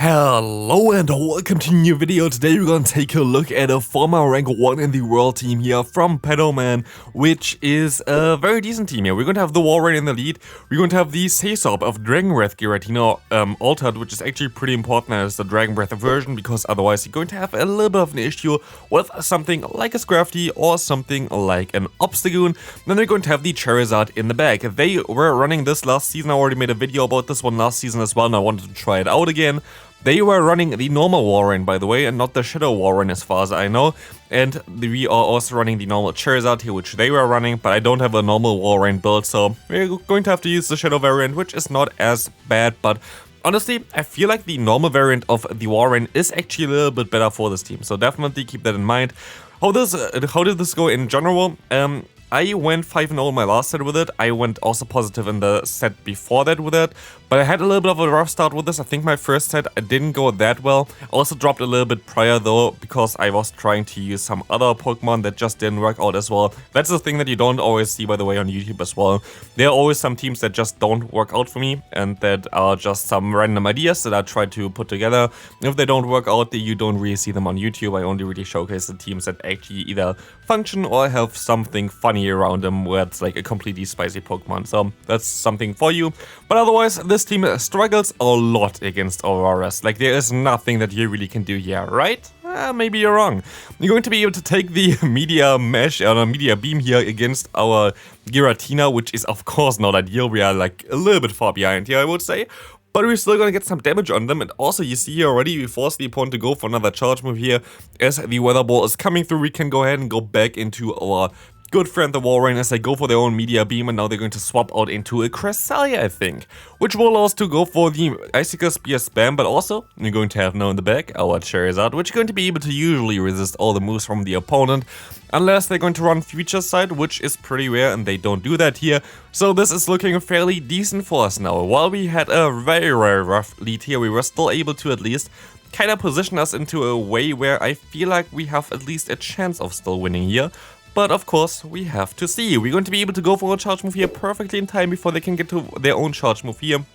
Hello and welcome to a new video. Today we're gonna take a look at a former rank 1 in the world team here from Pedoman, which is a very decent team here. We're going to have the Warren in the lead. We're going to have the Sesop of Dragon Breath Giratina altered, which is actually pretty important as the Dragon Breath version, because otherwise you're going to have a little bit of an issue with something like a Scrafty or something like an Obstagoon. Then we're going to have the Charizard in the back. They were running this last season. I already made a video about this one last season as well, and I wanted to try it out again. They were running the normal Warren, by the way, and not the Shadow Warren as far as I know. And we are also running the normal Charizard here, which they were running, but I don't have a normal Warren build, so we're going to have to use the Shadow variant, which is not as bad, but honestly, I feel like the normal variant of the Warren is actually a little bit better for this team, so definitely keep that in mind. How did this go in general? I went 5-0 in my last set with it. I went also positive in the set before that with it, but I had a little bit of a rough start with this. I think my first set didn't go that well. I also dropped a little bit prior though, because I was trying to use some other Pokemon that just didn't work out as well. That's the thing that you don't always see, by the way, on YouTube as well. There are always some teams that just don't work out for me, and that are just some random ideas that I try to put together. If they don't work out, you don't really see them on YouTube. I only really showcase the teams that actually either function or have something funny around them, where it's like a completely spicy Pokemon. So that's something for you. But otherwise, this team struggles a lot against Auroras. Like, there is nothing that you really can do here, right? Maybe you're wrong. You're going to be able to take the Media Mesh or Media Beam here against our Giratina, which is of course not ideal. We are like a little bit far behind here, I would say. But we're still gonna get some damage on them, and also you see here already we force the opponent to go for another charge move here. As the Weather Ball is coming through, we can go ahead and go back into our good friend the Warren as they go for their own Media Beam, and now they're going to swap out into a Cresselia, I think, which will allow us to go for the Icicle Spear spam, but also you're going to have now in the back our Charizard, which is going to be able to usually resist all the moves from the opponent, unless they're going to run Future Sight, which is pretty rare, and they don't do that here. So this is looking fairly decent for us now. While we had a very rough lead here, we were still able to at least kind of position us into a way where I feel like we have at least a chance of still winning here. But of course, we have to see. We're going to be able to go for a charge move here perfectly in time before they can get to their own charge move here.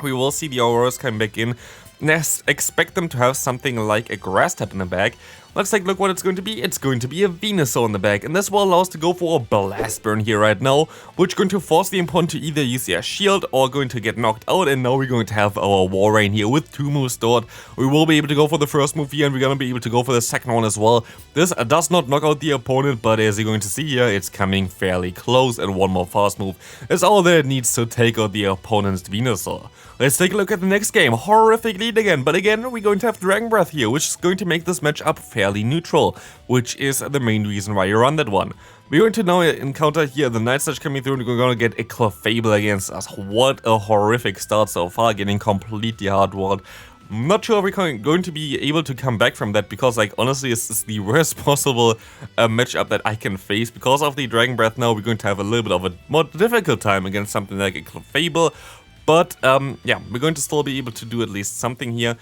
We will see the Auroras come back in. Next, expect them to have something like a Grass type in the back. Let's take a look what it's going to be. It's going to be a Venusaur in the back, and this will allow us to go for a Blast Burn here right now, which is going to force the opponent to either use their shield or going to get knocked out, and now we're going to have our Warren here with 2 moves stored. We will be able to go for the first move here, and we're going to be able to go for the second one as well. This does not knock out the opponent, but as you're going to see here, it's coming fairly close, and one more fast move is all that it needs to take out the opponent's Venusaur. Let's take a look at the next game. Horrific lead again, but again, we're going to have Dragon Breath here, which is going to make this matchup fairly neutral, which is the main reason why you run that one. We're going to now encounter here the Night Sledge coming through, and we're going to get a Clefable against us. What a horrific start so far, getting completely hard-walled. I'm not sure if we're going to be able to come back from that, because like honestly this is the worst possible matchup that I can face. Because of the Dragon Breath now, we're going to have a little bit of a more difficult time against something like a Clefable. But yeah, we're going to still be able to do at least something here.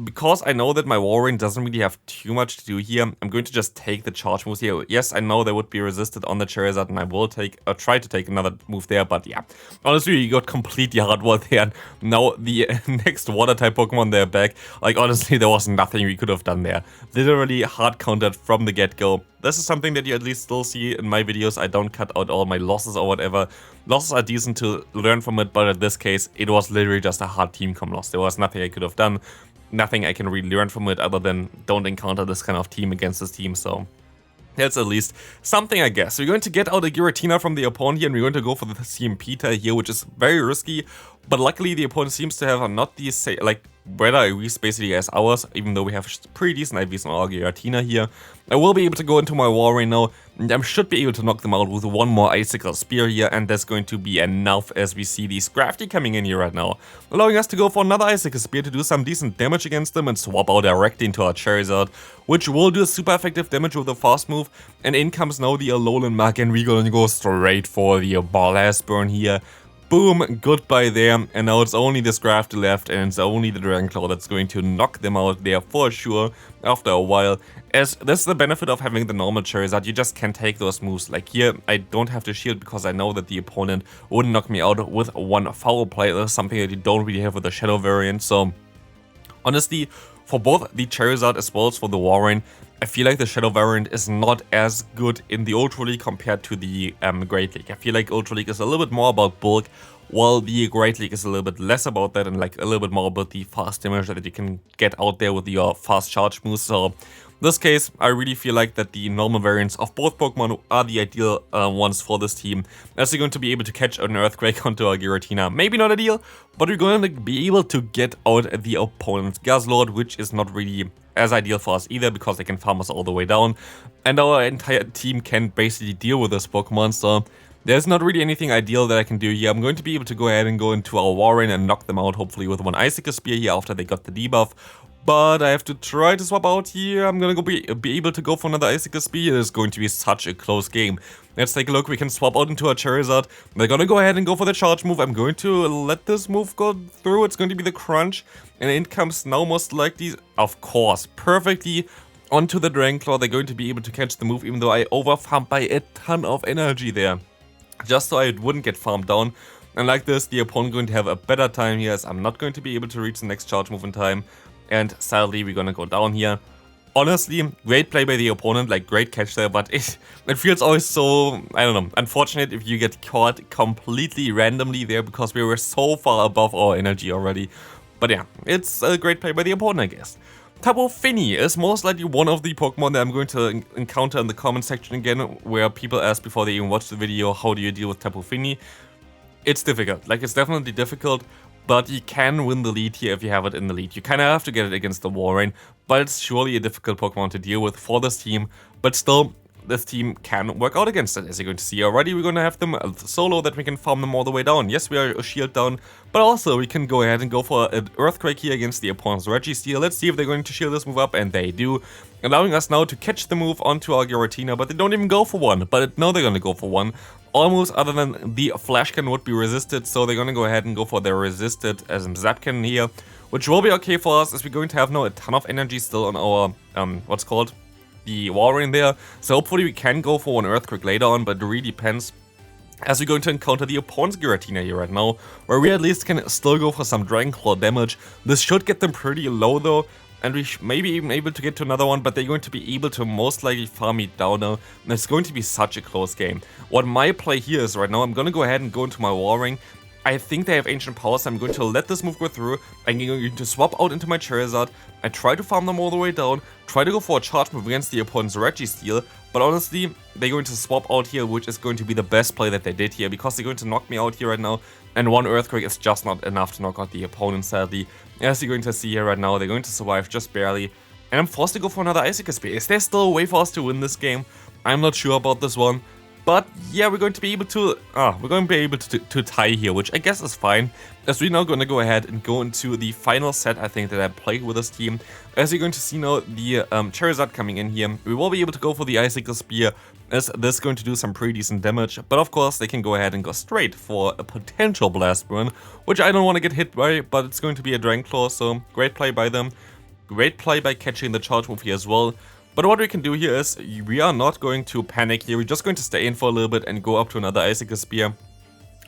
Because I know that my Warren doesn't really have too much to do here, I'm going to just take the charge moves here. Yes, I know they would be resisted on the Charizard, and I will try to take another move there, but yeah. Honestly, you got completely hard-walled there. Now the next Water-type Pokemon they're back. Like, honestly, there was nothing we could have done there. Literally hard-countered from the get-go. This is something that you at least still see in my videos. I don't cut out all my losses or whatever. Losses are decent to learn from it, but in this case, it was literally just a hard team com loss. There was nothing I could have done. Nothing I can really learn from it other than don't encounter this kind of team against this team, so that's at least something, I guess. We're going to get out a Giratina from the opponent here, and we're going to go for the CMP here, which is very risky, but luckily the opponent seems to have not the same, like, better IVs basically as ours, even though we have pretty decent IVs on our Giratina here. I will be able to go into my Warren now, and I should be able to knock them out with one more Icicle Spear here, and that's going to be enough as we see the Scrafty coming in here right now, allowing us to go for another Icicle Spear to do some decent damage against them and swap out directly into our Charizard, which will do super effective damage with a fast move. And in comes now the Alolan Mug, and we're going to go straight for the Blast Burn here. Boom, goodbye there, and now it's only the Scrafty left, and it's only the Dragon Claw that's going to knock them out there for sure after a while. As this is the benefit of having the normal Charizard, you just can take those moves. Like here, I don't have to shield because I know that the opponent wouldn't knock me out with one foul play. That's something that you don't really have with the Shadow variant, so Honestly, for both the Charizard as well as for the Warren, I feel like the Shadow variant is not as good in the Ultra League compared to the Great League. I feel like Ultra League is a little bit more about bulk, while the Great League is a little bit less about that and like a little bit more about the fast damage that you can get out there with your fast charge moves. So in this case, I really feel like that the normal variants of both Pokemon are the ideal ones for this team, as you're going to be able to catch an Earthquake onto a Giratina. Maybe not ideal, but we're going to be able to get out the opponent's Guzzlord, which is not really as ideal for us either, because they can farm us all the way down, and our entire team can basically deal with this Pokemon, so there's not really anything ideal that I can do here. I'm going to be able to go ahead and go into our Warren and knock them out, hopefully with one Icicle Spear here after they got the debuff. But I have to try to swap out here. I'm gonna be able to go for another Icicle Spear. It is going to be such a close game. Let's take a look. We can swap out into a Charizard. They're gonna go ahead and go for the charge move. I'm going to let this move go through. It's going to be the Crunch. And in comes now most likely, of course, perfectly onto the Dragon Claw. They're going to be able to catch the move, even though I overfarmed by a ton of energy there, just so I wouldn't get farmed down. And like this, the opponent going to have a better time here, as I'm not going to be able to reach the next charge move in time. And sadly, we're gonna go down here. Honestly, great play by the opponent, like great catch there, but it feels always so, I don't know, unfortunate if you get caught completely randomly there, because we were so far above our energy already. But yeah, it's a great play by the opponent, I guess. Tapu Fini is most likely one of the Pokemon that I'm going to encounter in the comment section again, where people ask before they even watch the video, how do you deal with Tapu Fini? It's difficult, like it's definitely difficult, but you can win the lead here if you have it in the lead. You kind of have to get it against the Warren, but it's surely a difficult Pokemon to deal with for this team, but still, this team can work out against it. As you're going to see already, we're going to have them so low that we can farm them all the way down. Yes, we are a shield down, but also we can go ahead and go for an Earthquake here against the opponent's Registeel. Let's see if they're going to shield this move up, and they do, allowing us now to catch the move onto our Giratina, but they don't even go for one. But now they're going to go for one. All moves other than the Flash Cannon would be resisted, so they're going to go ahead and go for their resisted as Zap Cannon here, which will be okay for us, as we're going to have now a ton of energy still on our, what's called, the Warren there. So hopefully we can go for one Earthquake later on, but it really depends, as we're going to encounter the opponent's Giratina here right now, where we at least can still go for some Dragon Claw damage. This should get them pretty low though, and we may be even able to get to another one, but they're going to be able to most likely farm me down now, and it's going to be such a close game. What my play here is right now, I'm going to go ahead and go into my Warring. I think they have Ancient Power, so I'm going to let this move go through. I'm going to swap out into my Charizard. I try to farm them all the way down, try to go for a charge move against the opponent's Registeel, but honestly, they're going to swap out here, which is going to be the best play that they did here, because they're going to knock me out here right now, and one Earthquake is just not enough to knock out the opponent, sadly. As you're going to see here right now, they're going to survive just barely, and I'm forced to go for another Icicle Spear. Is there still a way for us to win this game? I'm not sure about this one. But yeah, we're going to be able to tie here, which I guess is fine, as we're now going to go ahead and go into the final set, I think, that I played with this team. As you're going to see now, the Charizard coming in here, we will be able to go for the Icicle Spear, as this is going to do some pretty decent damage, but of course they can go ahead and go straight for a potential Blast Burn, which I don't want to get hit by, but it's going to be a Dragon Claw, so great play by them. Great play by catching the charge move here as well. But what we can do here is, we are not going to panic here, we're just going to stay in for a little bit and go up to another Icicle Spear,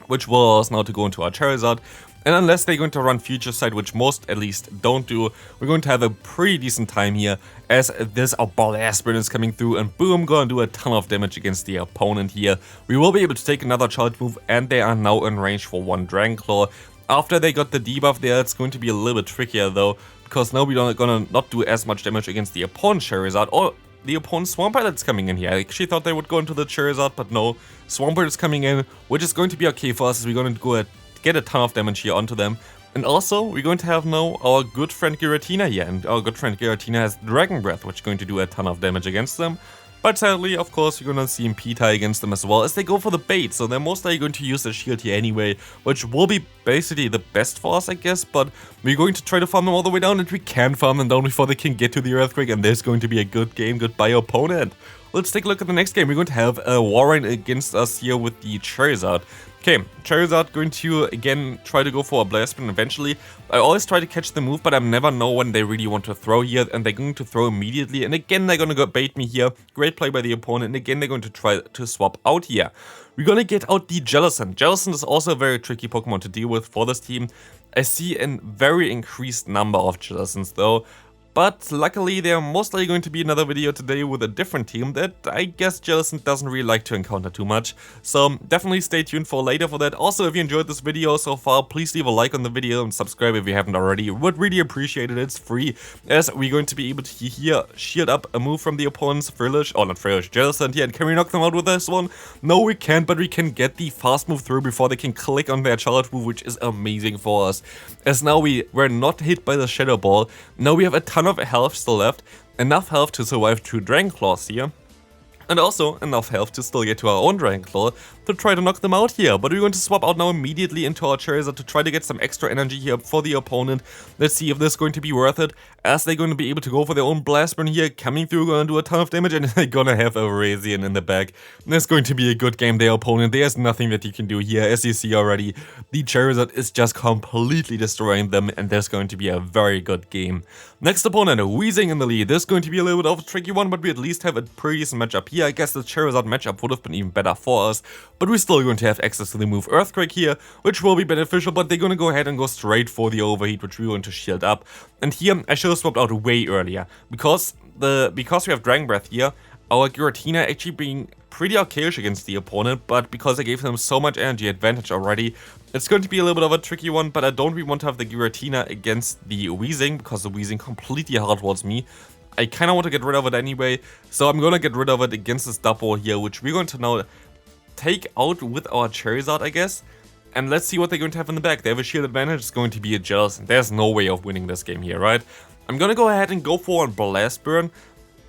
which will allow us now to go into our Charizard. And unless they're going to run Future Sight, which most at least don't do, we're going to have a pretty decent time here, as this Blast Burn is coming through, and boom, gonna do a ton of damage against the opponent here. We will be able to take another charge move, and they are now in range for one Dragon Claw. After they got the debuff there, it's going to be a little bit trickier though, because now we're gonna not do as much damage against the opponent's Charizard, or the opponent's Swampert that's coming in here. I actually thought they would go into the Charizard, but no, Swampert is coming in, which is going to be okay for us, as we're going to go get a ton of damage here onto them. And also, we're going to have now our good friend Giratina here, and our good friend Giratina has Dragon Breath, which is going to do a ton of damage against them. But sadly, of course, you're gonna see P-tie against them as well, as they go for the bait, so they're most likely going to use the shield here anyway, which will be basically the best for us, I guess, but we're going to try to farm them all the way down, and we can farm them down before they can get to the Earthquake, and there's going to be a good game. Goodbye, opponent. Let's take a look at the next game. We're going to have a Warren against us here with the Charizard. Okay, Charizard going to, again, try to go for a Blast Burn eventually. I always try to catch the move, but I never know when they really want to throw here, and they're going to throw immediately, and again, they're going to go bait me here. Great play by the opponent, and again, they're going to try to swap out here. We're going to get out the Jellicent. Jellicent is also a very tricky Pokemon to deal with for this team, I see a very increased number of Jellicents though. But luckily there most likely going to be another video today with a different team that I guess Jellicent doesn't really like to encounter too much. So definitely stay tuned for later for that. Also, if you enjoyed this video so far, please leave a like on the video and subscribe if you haven't already. Would really appreciate it. It's free, as we're going to be able to here shield up a move from the opponent's Frillish, or not Frillish, Jellicent here. And can we knock them out with this one? No, we can't, but we can get the fast move through before they can click on their charge move, which is amazing for us. As now we were not hit by the Shadow Ball. Now we have a ton of health still left, enough health to survive 2 Dragon Claws here, and also enough health to still get to our own Dragon Claw to try to knock them out here. But we're going to swap out now immediately into our Charizard to try to get some extra energy here for the opponent. Let's see if this is going to be worth it, as they're going to be able to go for their own Blast Burn here, coming through, going to do a ton of damage, and they're gonna have a Razian in the back. There's going to be a good game, their opponent. There's nothing that you can do here, as you see already. The Charizard is just completely destroying them, and there's going to be a very good game. Next opponent, Weezing in the lead. This is going to be a little bit of a tricky one, but we at least have a pretty decent matchup here. I guess the Charizard matchup would have been even better for us, but we're still going to have access to the move Earthquake here, which will be beneficial, but they're going to go ahead and go straight for the Overheat, which we're going to shield up. And here, I should have swapped out way earlier, because we have Dragon Breath here, our Giratina actually being pretty okayish against the opponent, but because I gave them so much energy advantage already, it's going to be a little bit of a tricky one. But I don't really want to have the Giratina against the Weezing, because the Weezing completely hardwards me. I kind of want to get rid of it anyway, so I'm going to get rid of it against this Double here, which we're going to now take out with our Charizard, I guess. And let's see what they're going to have in the back. They have a shield advantage, it's going to be a Jellicent. There's no way of winning this game here, right? I'm going to go ahead and go for a Blast Burn.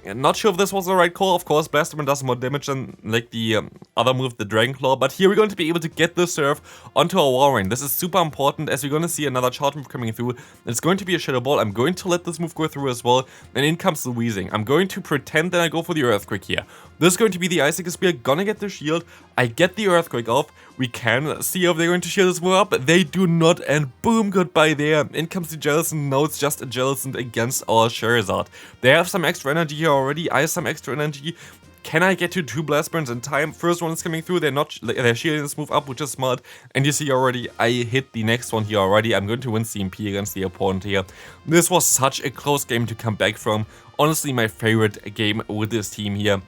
Not sure if this was the right call. Of course, Blast Burn does more damage than like the other move, the Dragon Claw. But here we're going to be able to get the Surf onto our Walrein. This is super important, as we're going to see another charge move coming through. It's going to be a Shadow Ball. I'm going to let this move go through as well. And in comes the Weezing. I'm going to pretend that I go for the Earthquake here. This is going to be the Icicle Spear. Gonna get the shield. I get the Earthquake off. We can see if they're going to shield this move up. They do not, and boom, goodbye there. In comes the Jellicent. No, it's just a Jellicent against our Charizard. They have some extra energy here already. I have some extra energy. Can I get to 2 Blast Burns in time? First one is coming through. They're shielding this move up, which is smart. And you see already, I hit the next one here already. I'm going to win CMP against the opponent here. This was such a close game to come back from. Honestly, my favorite game with this team here.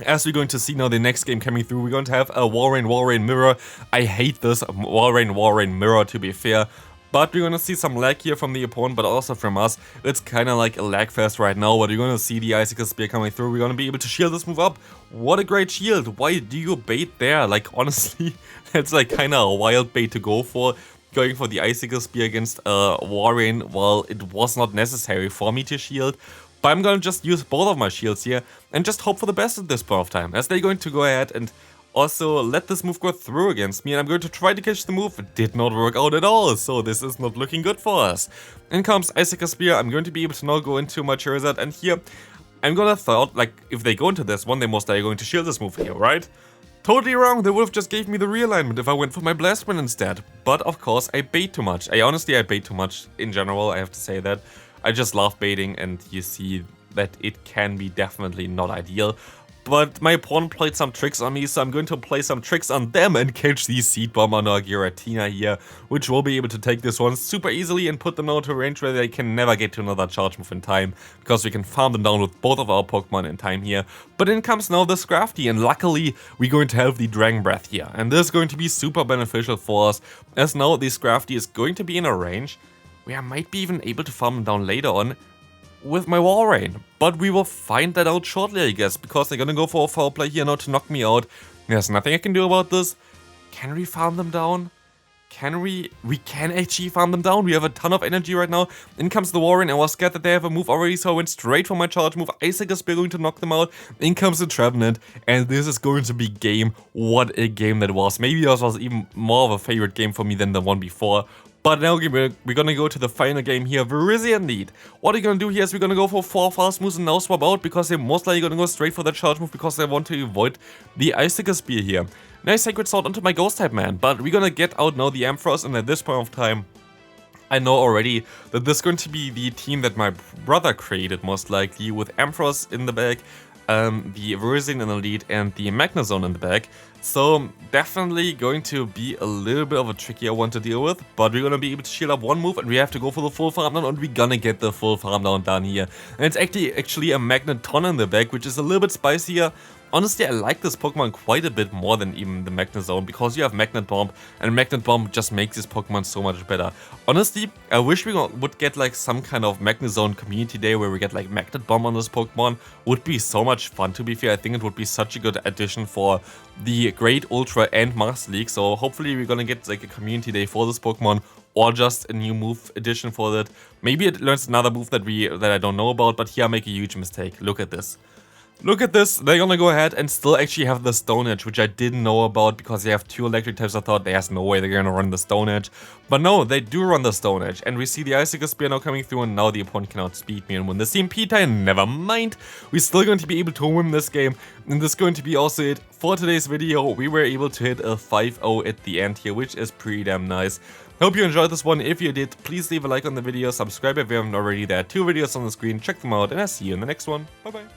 As we're going to see now the next game coming through, we're going to have a Walrein Mirror. I hate this Walrein Mirror, to be fair. But we're going to see some lag here from the opponent, but also from us. It's kind of like a lag fest right now, but you're going to see the Icicle Spear coming through. We're going to be able to shield this move up. What a great shield. Why do you bait there? Like, honestly, that's like kind of a wild bait to go for. Going for the Icicle Spear against Walrein, well, it was not necessary for me to shield. But I'm gonna just use both of my shields here and just hope for the best at this point of time, as they're going to go ahead and also let this move go through against me, and I'm going to try to catch the move. It did not work out at all, so this is not looking good for us. In comes Icicle Spear. I'm going to be able to now go into my Charizard, and here I'm gonna thought, like, if they go into this one, they most likely going to shield this move here, right? Totally wrong. They would have just gave me the realignment if I went for my Blast Burn instead. But of course, I bait too much. I bait too much in general, I have to say that. I just love baiting, and you see that it can be definitely not ideal. But my opponent played some tricks on me, so I'm going to play some tricks on them and catch the Seed Bomb on our Giratina here, which will be able to take this one super easily and put them out to a range where they can never get to another charge move in time, because we can farm them down with both of our Pokemon in time here. But in comes now the Scrafty, and luckily we're going to have the Dragon Breath here, and this is going to be super beneficial for us, as now the Scrafty is going to be in a range where I might be even able to farm them down later on with my Walrein. But we will find that out shortly, I guess, because they're gonna go for a foul play here now to knock me out. There's nothing I can do about this. Can we farm them down? Can we? We can actually farm them down. We have a ton of energy right now. In comes the Walrein. I was scared that they have a move already, so I went straight for my charge move. Icicle Spear going to knock them out. In comes the Trevenant, and this is going to be game. What a game that was. Maybe this was even more of a favorite game for me than the one before. But now we're gonna go to the final game here, Virizion lead. What are you gonna do here is we're gonna go for 4 fast moves and now swap out, because they're most likely gonna go straight for that charge move because they want to avoid the Icicle Spear here. Nice Sacred Sword onto my Ghost type man, but we're gonna get out now the Ampharos, and at this point of time, I know already that this is going to be the team that my brother created most likely, with Ampharos in the back, the Virizion in the lead, and the Magnezone in the back. So definitely going to be a little bit of a trickier one to deal with, but we're gonna be able to shield up one move and we have to go for the full farm down, and we're gonna get the full farm down done here. And it's actually a Magneton in the back, which is a little bit spicier. Honestly, I like this Pokemon quite a bit more than even the Magnezone, because you have Magnet Bomb, and Magnet Bomb just makes this Pokemon so much better. Honestly, I wish we would get like some kind of Magnezone community day where we get like Magnet Bomb on this Pokemon. Would be so much fun, to be fair. I think it would be such a good addition for the Great, Ultra, and Master League, so hopefully we're gonna get like a community day for this Pokemon, or just a new move addition for that. Maybe it learns another move that I don't know about, but here I make a huge mistake. Look at this. Look at this, they're gonna go ahead and still actually have the Stone Edge, which I didn't know about because they have 2 electric types. I thought there's no way they're gonna run the Stone Edge. But no, they do run the Stone Edge, and we see the Icicle Spear now coming through, and now the opponent cannot speed me and win the CMP tie. Never mind, we're still going to be able to win this game, and this is going to be also it for today's video. We were able to hit a 5-0 at the end here, which is pretty damn nice. Hope you enjoyed this one. If you did, please leave a like on the video, subscribe if you haven't already. There are 2 videos on the screen, check them out, and I'll see you in the next one. Bye bye.